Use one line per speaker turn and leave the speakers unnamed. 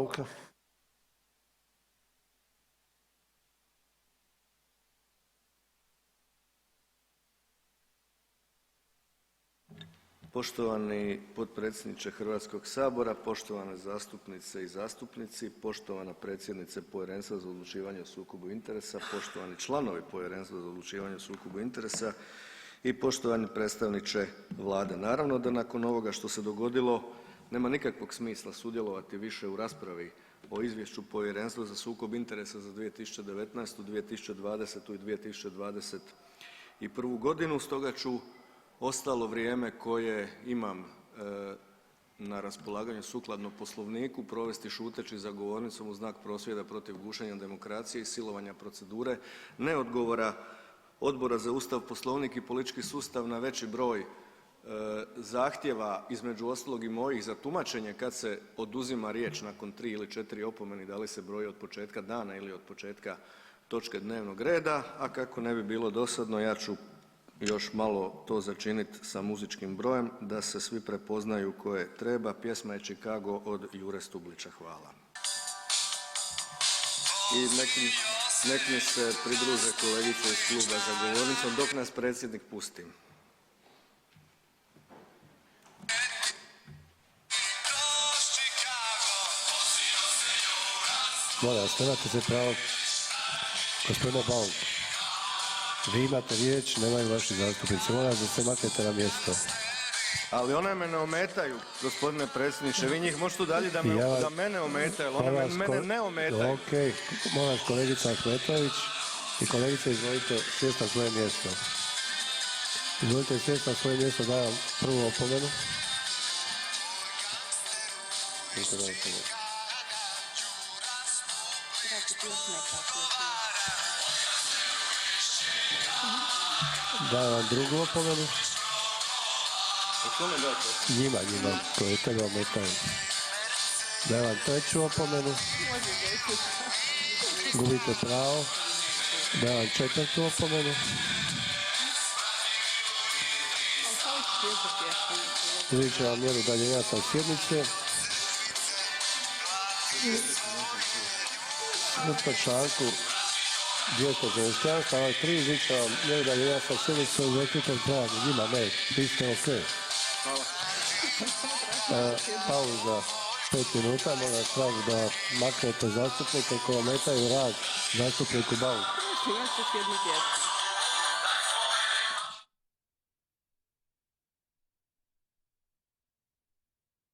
Bauka.
Poštovani potpredsjedniče Hrvatskog sabora, poštovane zastupnice i zastupnici, poštovana predsjednice Povjerenstva za odlučivanje o sukobu interesa, poštovani članovi Povjerenstva za odlučivanje o sukobu interesa i poštovani predstavniče Vlade. Naravno da nakon ovoga što se dogodilo nema nikakvog smisla sudjelovati više u raspravi o Izvješću Povjerenstva za sukob interesa za 2019., 2020. i 2021. godinu, stoga ću ostalo vrijeme koje imam na raspolaganju sukladno Poslovniku provesti šuteći za govornicom u znak prosvjeda protiv gušenja demokracije i silovanja procedure, neodgovora Odbora za Ustav, Poslovnik i politički sustav na veći broj zahtjeva, između ostalog i mojih, za tumačenje kad se oduzima riječ nakon 3 ili 4 opomene, da li se broji od početka dana ili od početka točke dnevnog reda, a kako ne bi bilo dosadno ja ću još malo to začiniti sa muzičkim brojem da se svi prepoznaju koje treba. Pjesma je Chicago od Jure Stublića. Hvala. I nek mi se pridruže kolegice iz kluba za govornicom dok nas predsjednik pusti.
Molim vas, nemate se pravo. Gospodine Bauk, vi imate riječ, nemaju vaši zastupnici. Molim vas da se maknete na mjesto.
Ali one me ne ometaju, gospodine predsjedniče. Vi njih možete udaljiti da mene ometaju, ali one mene ne ometaju.
Okej, molim vas kolegica Ahmetović i kolegice izvolite sjesti na svoje mjesto. Izvolite sjesti na svoje mjesto, dajem prvu opomenu. Dajem vam drugu opomenu. Njima, koje tebe ometaju. Dajem vam treću opomenu. Gubite pravo. Dajem vam četvrtu opomenu. Izričem vam mjeru udaljenja sa sjednice. Sukladno članku 291 stavak 3 izričem vam mjeru udaljenja sa sjednice u reklitom trajanju. Njima ne, vi ste okej. Pauza 5 minuta, molim vas tražim da maknete zastupnike koji ometaju rad zastupniku Bauku.